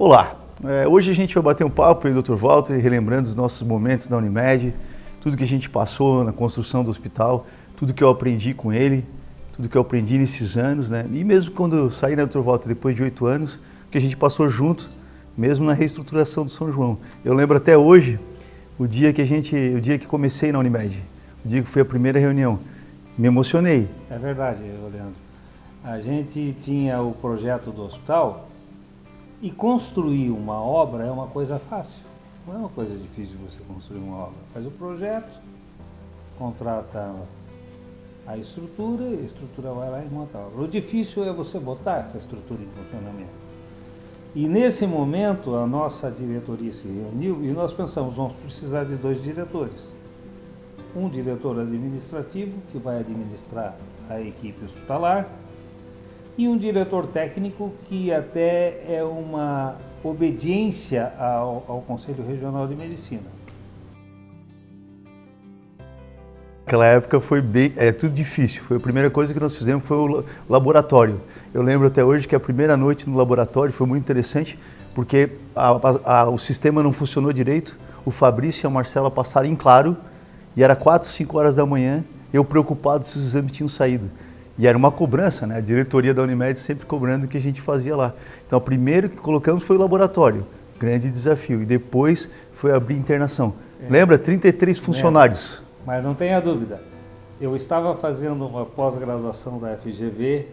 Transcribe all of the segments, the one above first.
Olá, hoje a gente vai bater um papo aí, Dr. Walter, relembrando os nossos momentos na Unimed, tudo que a gente passou na construção do hospital, tudo que eu aprendi com ele, tudo que eu aprendi nesses anos, né? E mesmo quando eu saí, né, Dr. Walter, depois de 8 anos, que a gente passou junto, mesmo na reestruturação do São João. Eu lembro até hoje, o dia que comecei na Unimed, o dia que foi a primeira reunião, me emocionei. É verdade, Leandro. A gente tinha o projeto do hospital e construir uma obra é uma coisa fácil. Não é uma coisa difícil você construir uma obra. Faz o projeto, contrata a estrutura e a estrutura vai lá e monta a obra. O difícil é você botar essa estrutura em funcionamento. E nesse momento a nossa diretoria se reuniu e nós pensamos, vamos precisar de 2 diretores. Um diretor administrativo, que vai administrar a equipe hospitalar, e um diretor técnico, que até é uma obediência ao Conselho Regional de Medicina. Naquela época foi tudo difícil. Foi a primeira coisa que nós fizemos foi o laboratório. Eu lembro até hoje que a primeira noite no laboratório foi muito interessante, porque o sistema não funcionou direito. O Fabrício e a Marcela passaram em claro, e era 4, 5 horas da manhã, eu preocupado se os exames tinham saído. E era uma cobrança, né? A diretoria da Unimed sempre cobrando o que a gente fazia lá. Então, o primeiro que colocamos foi o laboratório, grande desafio. E depois foi abrir internação. Lembra? 33 funcionários. Mas não tenha dúvida, eu estava fazendo uma pós-graduação da FGV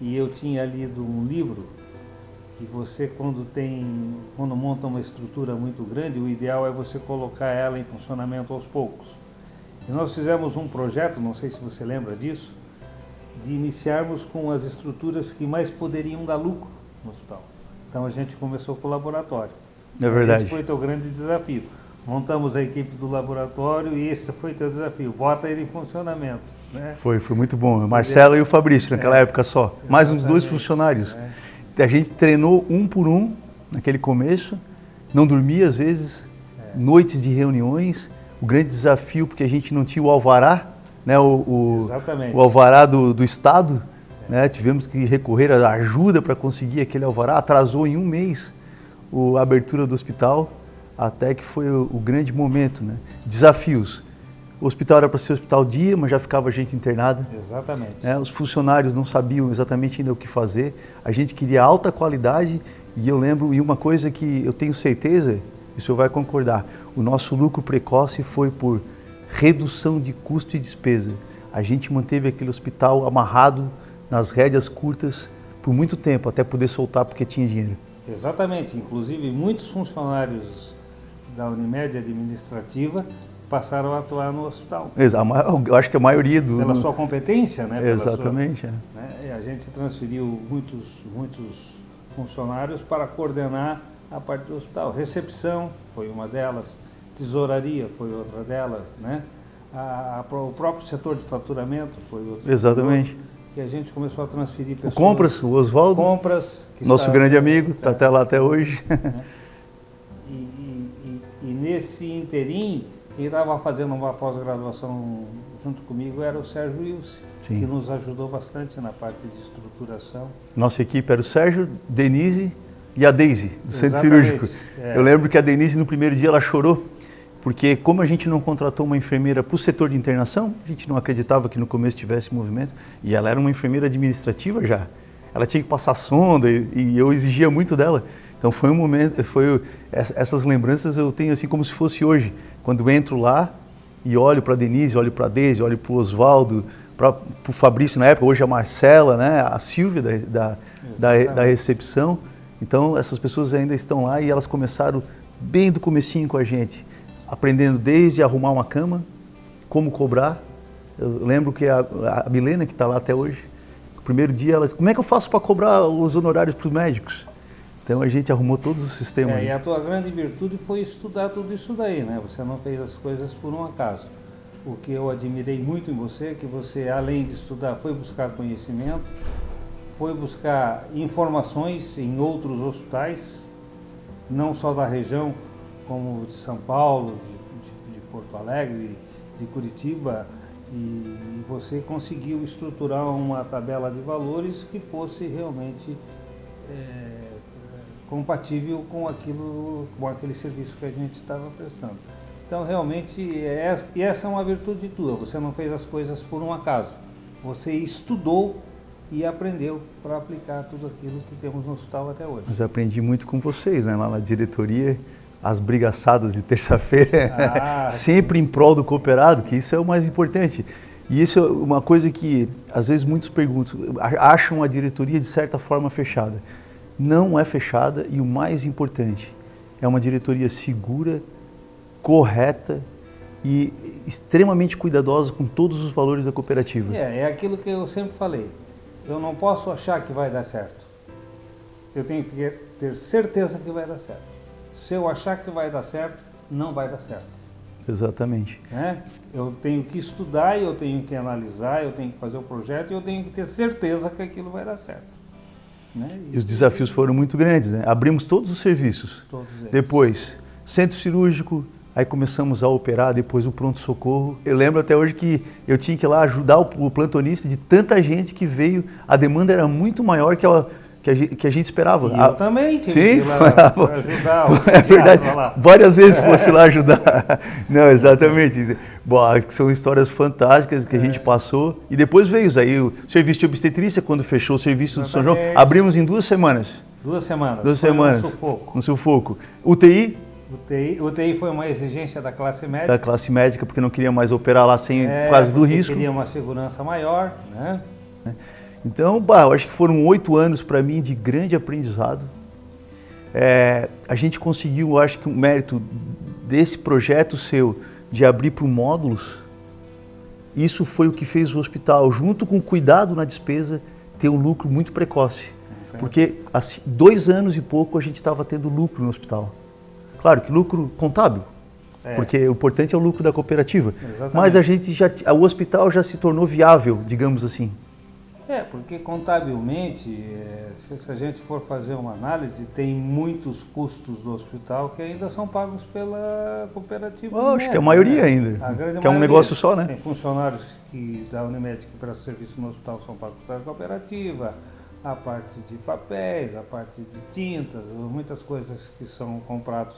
e eu tinha lido um livro que você, quando monta uma estrutura muito grande, o ideal é você colocar ela em funcionamento aos poucos. E nós fizemos um projeto, não sei se você lembra disso, de iniciarmos com as estruturas que mais poderiam dar lucro no hospital. Então a gente começou com o laboratório. É verdade. Esse foi o teu grande desafio. Montamos a equipe do laboratório e esse foi o teu desafio, bota ele em funcionamento. Né? Foi muito bom. A Marcela e o Fabrício, naquela época só. Mais uns 2 funcionários. A gente treinou um por um naquele começo, não dormia às vezes, noites de reuniões, o grande desafio porque a gente não tinha o alvará, né, o alvará do Estado, né, tivemos que recorrer à ajuda para conseguir aquele alvará, atrasou em 1 mês a abertura do hospital, até que foi o grande momento, né? Desafios. O hospital era para ser hospital dia, mas já ficava gente internada. Exatamente. Né? Os funcionários não sabiam exatamente ainda o que fazer. A gente queria alta qualidade e eu lembro, e uma coisa que eu tenho certeza, e o senhor vai concordar, o nosso lucro precoce foi por redução de custo e despesa. A gente manteve aquele hospital amarrado nas rédeas curtas por muito tempo, até poder soltar porque tinha dinheiro. Exatamente. Inclusive, muitos funcionários da Unimed administrativa passaram a atuar no hospital. Eu acho que a maioria Pela sua competência, né? Exatamente. Né? E a gente transferiu muitos funcionários para coordenar a parte do hospital. Recepção foi uma delas, tesouraria foi outra delas, né? O próprio setor de faturamento foi outro. Exatamente. E a gente começou a transferir pessoas. O Compras, o Oswaldo, Compras, nosso grande amigo, está até lá até hoje. Né? E nesse interim, quem estava fazendo uma pós-graduação junto comigo era o Sérgio Wilson, que nos ajudou bastante na parte de estruturação. Nossa equipe era o Sérgio, Denise e a Deise, do Centro Cirúrgico. Eu lembro que a Denise, no primeiro dia, ela chorou, porque como a gente não contratou uma enfermeira para o setor de internação, a gente não acreditava que no começo tivesse movimento, e ela era uma enfermeira administrativa já. Ela tinha que passar sonda e eu exigia muito dela. Então foi um momento, essas lembranças eu tenho assim como se fosse hoje. Quando entro lá e olho para a Denise, olho para a Deise, olho para o Oswaldo, para o Fabrício na época, hoje a Marcela, né, a Silvia da recepção. Então essas pessoas ainda estão lá e elas começaram bem do comecinho com a gente, aprendendo desde arrumar uma cama, como cobrar. Eu lembro que a Milena, que está lá até hoje, no primeiro dia, ela disse, como é que eu faço para cobrar os honorários para os médicos? Então a gente arrumou todos os sistemas. E a tua grande virtude foi estudar tudo isso daí, né? Você não fez as coisas por um acaso. O que eu admirei muito em você é que você, além de estudar, foi buscar conhecimento, foi buscar informações em outros hospitais, não só da região, como de São Paulo, de Porto Alegre, de Curitiba, e você conseguiu estruturar uma tabela de valores que fosse realmente compatível com aquele serviço que a gente estava prestando. Então, realmente, essa é uma virtude tua. Você não fez as coisas por um acaso. Você estudou e aprendeu para aplicar tudo aquilo que temos no hospital até hoje. Mas aprendi muito com vocês, né? Lá na diretoria, as brigaçadas de terça-feira, sempre em prol do cooperado, que isso é o mais importante. E isso é uma coisa que, às vezes, muitos perguntam, acham a diretoria, de certa forma, fechada. Não é fechada e o mais importante, é uma diretoria segura, correta e extremamente cuidadosa com todos os valores da cooperativa. É aquilo que eu sempre falei. Eu não posso achar que vai dar certo. Eu tenho que ter certeza que vai dar certo. Se eu achar que vai dar certo, não vai dar certo. Exatamente. Né? Eu tenho que estudar, eu tenho que analisar, eu tenho que fazer o projeto e eu tenho que ter certeza que aquilo vai dar certo. Né? E os desafios foram muito grandes, né? Abrimos todos os serviços. Todos eles. Depois, centro cirúrgico, aí começamos a operar, depois o pronto-socorro. Eu lembro até hoje que eu tinha que ir lá ajudar o plantonista de tanta gente que veio. A demanda era muito maior que a gente esperava. E eu também tive que ir lá para ajudar. É verdade, várias vezes fosse lá ajudar. Não, exatamente. Bom, são histórias fantásticas que a gente passou. E depois veio aí o serviço de obstetrícia, quando fechou o serviço do São João. Abrimos em 2 semanas. 2 semanas. 2 semanas. No sufoco. UTI. UTI foi uma exigência da classe médica. Da classe médica, porque não queria mais operar lá por causa do risco. Queria uma segurança maior, né? Então, eu acho que foram 8 anos para mim de grande aprendizado. A gente conseguiu, acho que o mérito desse projeto seu de abrir para módulos, isso foi o que fez o hospital, junto com o cuidado na despesa, ter um lucro muito precoce. Porque há 2 anos e pouco a gente estava tendo lucro no hospital. Claro que lucro contábil, porque o importante é o lucro da cooperativa. Exatamente. Mas o hospital já se tornou viável, digamos assim. Porque contabilmente, se a gente for fazer uma análise, tem muitos custos do hospital que ainda são pagos pela cooperativa. Acho que a maioria ainda, que é um negócio só, né? Tem funcionários da Unimed que prestam serviço no hospital são pagos pela cooperativa, a parte de papéis, a parte de tintas, muitas coisas que são comprados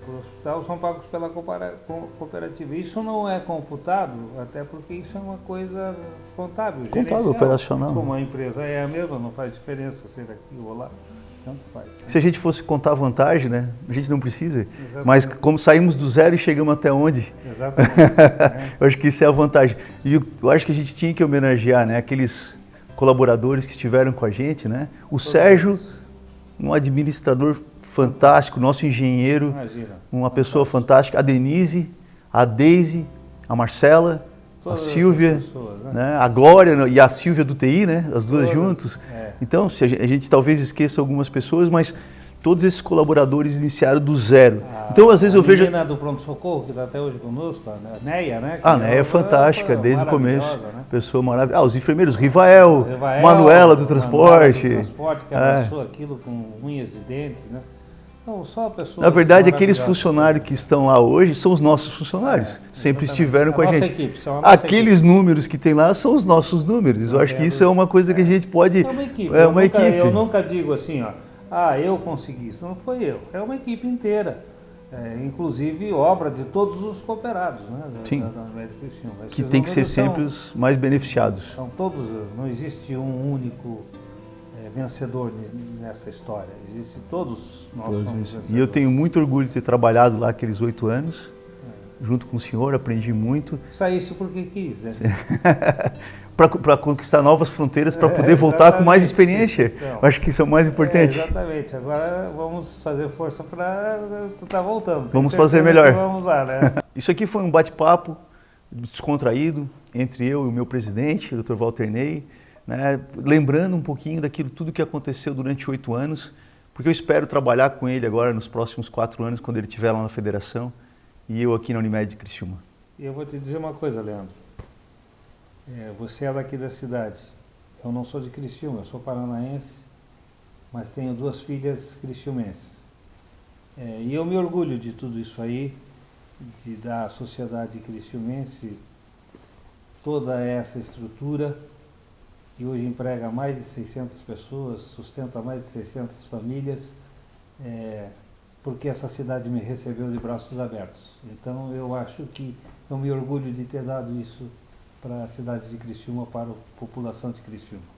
para o hospital são pagos pela cooperativa. Isso não é computado, até porque isso é uma coisa contábil, operacional. Como a empresa é a mesma, não faz diferença ser aqui ou lá, tanto faz. Né? Se a gente fosse contar vantagem, né? A gente não precisa. Exatamente. Mas como saímos do zero e chegamos até onde? Exatamente. Eu acho que isso é a vantagem. E eu acho que a gente tinha que homenagear, né, aqueles colaboradores que estiveram com a gente, né? O Sérgio, um administrador fantástico, nosso engenheiro, uma pessoa fantástica, a Denise, a Deise, a Marcela, a Silvia, né? A Glória e a Silvia do TI, né? As duas juntos. Então, a gente talvez esqueça algumas pessoas, mas todos esses colaboradores iniciaram do zero. Então, às vezes eu vejo... A menina do pronto-socorro, que está até hoje conosco, a Neia, né? A Neia é fantástica, desde o começo. Né? Pessoa maravilhosa. Os enfermeiros, Rivael, Manuela do transporte. Que abraçou aquilo com unhas e dentes, né? Então, só pessoas. Na verdade, aqueles funcionários que estão lá hoje são os nossos funcionários. Sempre estiveram com a gente. Equipe, aqueles números que tem lá são os nossos números. Eu acho que isso é uma coisa que a gente pode... É uma equipe. Eu nunca digo assim, eu consegui. Isso não foi eu. É uma equipe inteira. Inclusive obra de todos os cooperados, né? Sim. Da Unimed Criciúma. Que tem que ser sempre os mais beneficiados. São todos, não existe um único vencedor nessa história. Existem todos nós somos vencedores. E eu tenho muito orgulho de ter trabalhado lá aqueles 8 anos, junto com o senhor, aprendi muito. Saísse porque quis, né? Para conquistar novas fronteiras, para poder voltar com mais experiência. Então, acho que isso é o mais importante. Exatamente. Agora vamos fazer força para tu estar voltando. Vamos fazer melhor. Vamos lá, né? Isso aqui foi um bate-papo descontraído entre eu e o meu presidente, o Dr. Walter Ney, né? Lembrando um pouquinho daquilo tudo que aconteceu durante 8 anos, porque eu espero trabalhar com ele agora nos próximos 4 anos, quando ele estiver lá na federação, e eu aqui na Unimed de Criciúma. E eu vou te dizer uma coisa, Leandro. Você é daqui da cidade. Eu não sou de Criciúma, eu sou paranaense, mas tenho 2 filhas criciumenses. E eu me orgulho de tudo isso aí, de dar à sociedade criciumense toda essa estrutura que hoje emprega mais de 600 pessoas, sustenta mais de 600 famílias, porque essa cidade me recebeu de braços abertos. Então eu acho que eu me orgulho de ter dado isso para a cidade de Criciúma, para a população de Criciúma.